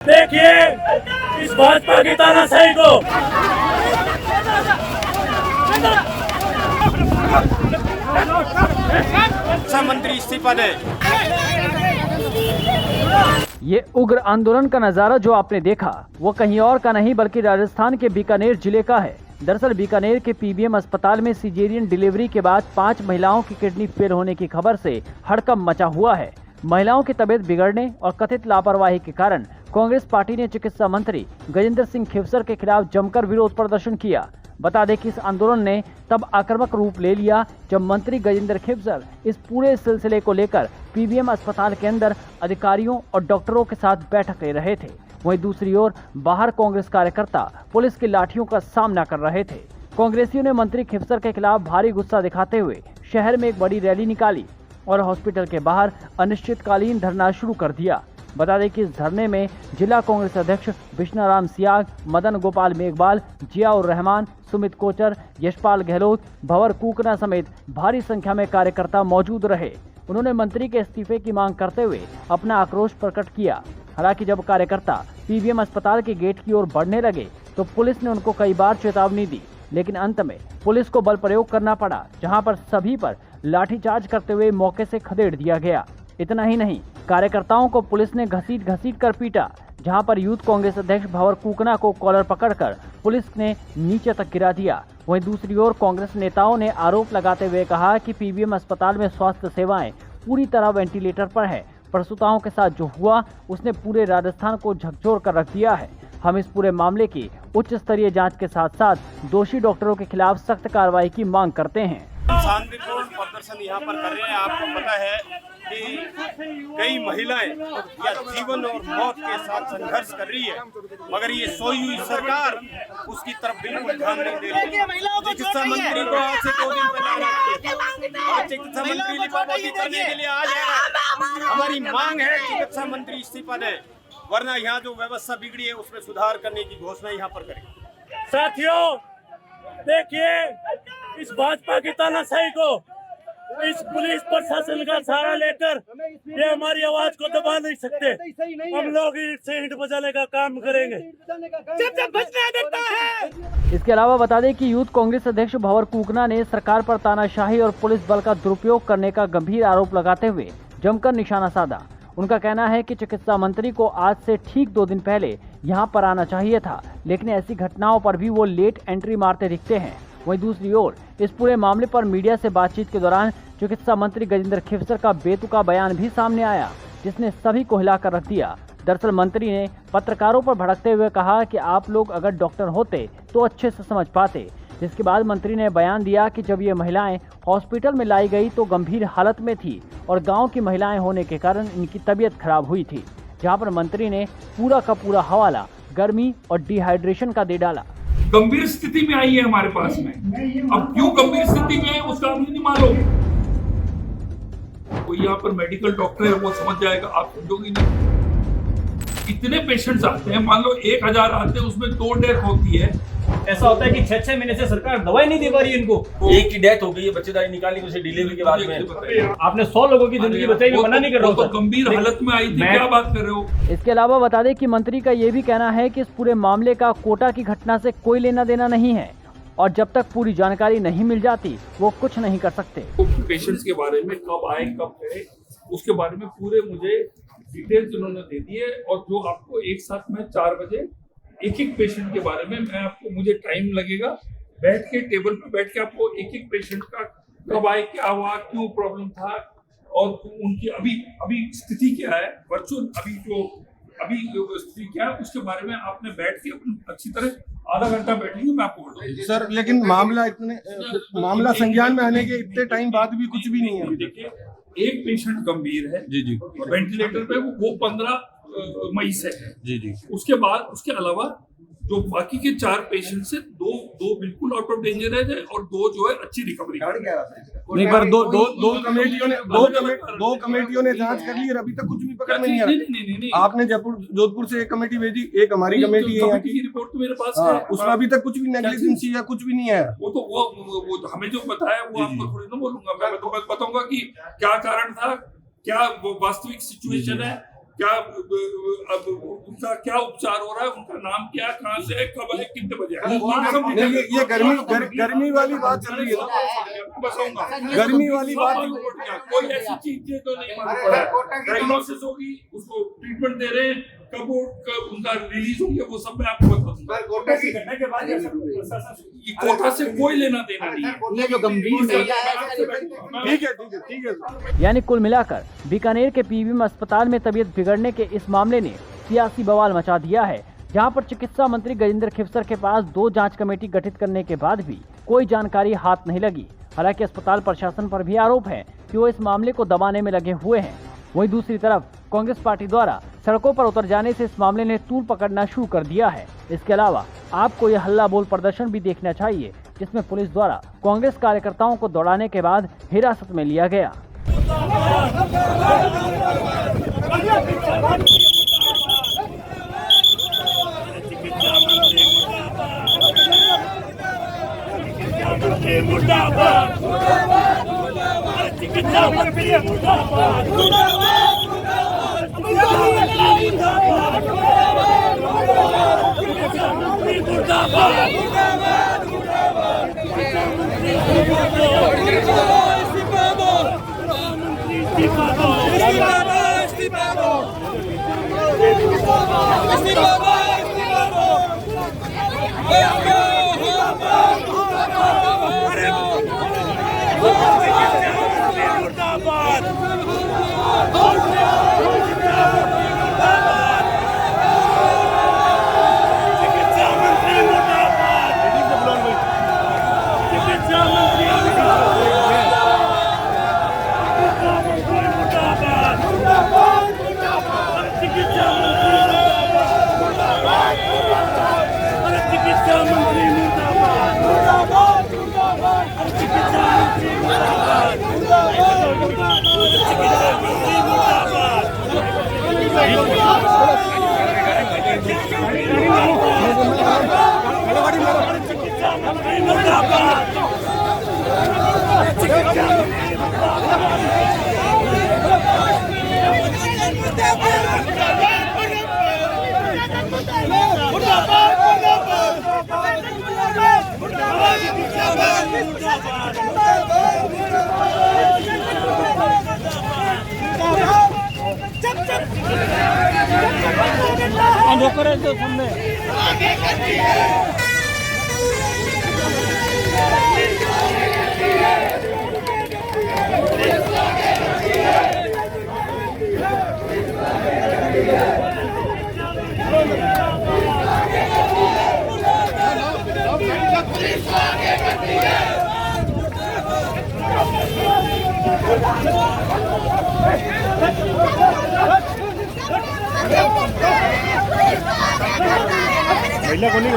देखिए इस भाजपा की तानाशाही को। रक्षा मंत्री इस्तीफा दे। ये उग्र आंदोलन का नजारा जो आपने देखा वो कहीं और का नहीं बल्कि राजस्थान के बीकानेर जिले का है। दरअसल बीकानेर के पीबीएम अस्पताल में सीजेरियन डिलीवरी के बाद 5 महिलाओं की किडनी फेल होने की खबर से हड़कंप मचा हुआ है। महिलाओं की तबीयत बिगड़ने और कथित लापरवाही के कारण कांग्रेस पार्टी ने चिकित्सा मंत्री गजेंद्र सिंह खिवसर के खिलाफ जमकर विरोध प्रदर्शन किया। बता दें कि इस आंदोलन ने तब आक्रामक रूप ले लिया जब मंत्री गजेंद्र खिवसर इस पूरे सिलसिले को लेकर पीबीएम अस्पताल के अंदर अधिकारियों और डॉक्टरों के साथ बैठक ले रहे थे। वहीं दूसरी ओर बाहर कांग्रेस कार्यकर्ता पुलिस की लाठियों का सामना कर रहे थे। कांग्रेसियों ने मंत्री खिवसर के खिलाफ भारी गुस्सा दिखाते हुए शहर में एक बड़ी रैली निकाली और हॉस्पिटल के बाहर अनिश्चितकालीन धरना शुरू कर दिया। बता दें कि इस धरने में जिला कांग्रेस अध्यक्ष विष्णुराम सियाग, मदन गोपाल मेघवाल, जियाउर रहमान, सुमित कोचर, यशपाल गहलोत, भंवर कूकना समेत भारी संख्या में कार्यकर्ता मौजूद रहे। उन्होंने मंत्री के इस्तीफे की मांग करते हुए अपना आक्रोश प्रकट किया। हालांकि जब कार्यकर्ता पीबीएम अस्पताल के गेट की ओर बढ़ने लगे तो पुलिस ने उनको कई बार चेतावनी दी, लेकिन अंत में पुलिस को बल प्रयोग करना पड़ा, जहां पर सभी पर लाठीचार्ज करते हुए मौके से खदेड़ दिया गया। इतना ही नहीं, कार्यकर्ताओं को पुलिस ने घसीट कर पीटा, जहां पर यूथ कांग्रेस अध्यक्ष भंवर कूकना को कॉलर पकड़कर पुलिस ने नीचे तक गिरा दिया। वहीं दूसरी ओर कांग्रेस नेताओं ने आरोप लगाते हुए कहा कि पीबीएम अस्पताल में स्वास्थ्य सेवाएं पूरी तरह वेंटिलेटर पर है। प्रसूताओं के साथ जो हुआ उसने पूरे राजस्थान को झकझोर कर रख दिया है। हम इस पूरे मामले की उच्च स्तरीय जांच के साथ साथ दोषी डॉक्टरों के खिलाफ सख्त कार्रवाई की मांग करते हैं। शांतिपूर्ण प्रदर्शन यहाँ पर कर रहे हैं। आपको पता है कि कई महिलाएं या जीवन और मौत के साथ संघर्ष कर रही है, मगर ये सोई हुई सरकार उसकी तरफ बिल्कुल ध्यान नहीं दे रही। चिकित्सा मंत्री को आज से 2 दिन पहले और चिकित्सा मंत्री लिपापोती करने के लिए आ जाएगा। हमारी मांग है चिकित्सा मंत्री इस्तीफा दे, वरना यहाँ जो व्यवस्था बिगड़ी है उसमें सुधार करने की घोषणा यहाँ पर करें। साथियों देखिए इस भाजपा की तानाशाही को, इस पुलिस प्रशासन का सहारा लेकर ये हमारी आवाज को दबा नहीं सकते। हम लोग ईंट से ईंट बजाने का काम करेंगे जब बचने देता है। इसके अलावा बता दें कि यूथ कांग्रेस अध्यक्ष भंवर कूकना ने सरकार पर तानाशाही और पुलिस बल का दुरुपयोग करने का गंभीर आरोप लगाते हुए जमकर निशाना साधा। उनका कहना है कि चिकित्सा मंत्री को आज से ठीक 2 दिन पहले यहां पर आना चाहिए था, लेकिन ऐसी घटनाओं पर भी वो लेट एंट्री मारते दिखते हैं। वहीं दूसरी ओर इस पूरे मामले पर मीडिया से बातचीत के दौरान चिकित्सा मंत्री गजेंद्र खिवसर का बेतुका बयान भी सामने आया, जिसने सभी को हिलाकर रख दिया। दरअसल मंत्री ने पत्रकारों पर भड़कते हुए कहा कि आप लोग अगर डॉक्टर होते तो अच्छे से समझ पाते, जिसके बाद मंत्री ने बयान दिया कि जब ये महिलाएं हॉस्पिटल में लाई गई तो गंभीर हालत में थी और गांव की महिलाएं होने के कारण इनकी तबीयत खराब हुई थी, जहां पर मंत्री ने पूरा का पूरा हवाला गर्मी और डिहाइड्रेशन का दे डाला। गंभीर स्थिति में आई है हमारे पास में। अब क्यों गंभीर स्थिति में है उसका हमें नहीं मालूम। कोई यहाँ पर मेडिकल डॉक्टर है वो समझ जाएगा, आप समझोगे नहीं। इतने पेशेंट्स आते हैं, मान लो 1000 आते हैं, उसमें 2 डेथ होती है। ऐसा होता है कि 6-6 महीने से सरकार दवाई नहीं दे पा रही है इनको। एक की डेथ हो गई है, बच्चेदारी निकाली उसे डिलीवरी के बाद में। आपने 100 लोगों की जिंदगी बचाई, मैं मना नहीं कर रहा हूं। तो गंभीर हालत में आई थी, क्या बात कर रहे हो। इसके अलावा बता दें कि मंत्री का ये भी कहना है कि इस पूरे मामले का कोटा की घटना से कोई लेना देना नहीं है और जब तक पूरी जानकारी नहीं मिल जाती वो कुछ नहीं कर सकते। पेशेंट्स के बारे में कब आए कब गए उसके बारे में पूरे मुझे डिटेल्स उन्होंने दे दिए, और जो आपको एक साथ में 4 बजे एक पेशेंट के बारे में मैं आपको, मुझे टाइम लगेगा, बैठ के टेबल पे बैठ के आपको एक पेशेंट का कब आए, क्या हुआ, क्यों प्रॉब्लम था और उनकी अभी स्थिति क्या है, वर्चुअल अभी स्थिति क्या है, उसके बारे में आपने बैठ के अच्छी तरह आधा घंटा बैठेंगे, मैं आपको बताऊंगा। सर लेकिन मामला संज्ञान में आने के इतने टाइम बाद भी कुछ भी नहीं है। देखिए एक पेशेंट गंभीर है जी वेंटिलेटर पे, वो 15 मई से है जी। उसके बाद उसके अलावा जो बाकी के 4 पेशेंट से दो बिल्कुल आउट ऑफ डेंजर है और 2 जो है अच्छी रिकवरी। एक बार दो कमेटियों ने जांच कर ली और अभी तक कुछ भी पकड़ में नहीं आया। नहीं। आपने जोधपुर से एक कमेटी भेजी, एक हमारी कमेटी है, की रिपोर्ट तो मेरे पास है, उसमें अभी तक कुछ भी नेग्लिजेंसी या कुछ भी नहीं है। वो तो वो हमें जो बताया वो आपको थोड़ी ना बोलूंगा मैं तो बस बताऊंगा कि क्या कारण था, क्या वो वास्तविक सिचुएशन है, क्या अब उनका क्या उपचार हो रहा है, उनका नाम क्या, कहाँ से है, कब है, कितने बजे है, नहीं, ये गर्मी वाली बात चल रही है ना, बताऊंगा गर्मी वाली बात। कोई ऐसी चीज तो नहीं मालूम पड़ा है। डायग्नोसिस होगी, उसको ट्रीटमेंट दे रहे हैं, कब उनका रिलीज होंगे वो सब मैं आपको बता दूंगा। कोटा की घटना के बाद ये कोटा से कोई लेना देना नहीं है। ये जो गंभीर महिला है, ठीक है। यानी कुल मिलाकर बीकानेर के पीबीएम अस्पताल में तबीयत बिगड़ने के इस मामले ने सियासी बवाल मचा दिया है, जहां पर चिकित्सा मंत्री गजेंद्र खिवसर के पास 2 जांच कमेटी गठित करने के बाद भी कोई जानकारी हाथ नहीं लगी। हालांकि अस्पताल प्रशासन पर भी आरोप है कि वो इस मामले को दबाने में लगे हुए हैं। वहीं दूसरी तरफ कांग्रेस पार्टी द्वारा सड़कों पर उतर जाने से इस मामले ने तूल पकड़ना शुरू कर दिया है। इसके अलावा आपको यह हल्ला बोल प्रदर्शन भी देखना चाहिए, जिसमें पुलिस द्वारा कांग्रेस कार्यकर्ताओं को दौड़ाने के बाद हिरासत में लिया गया।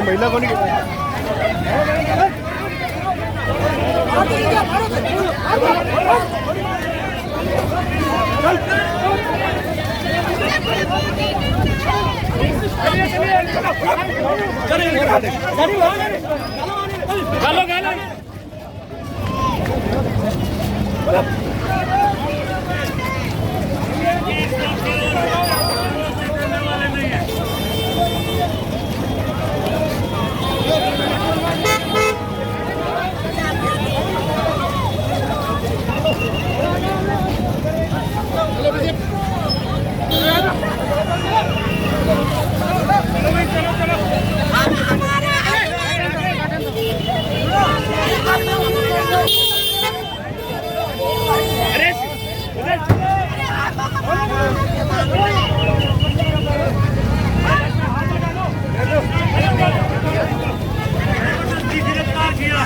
महिला को नहीं चलो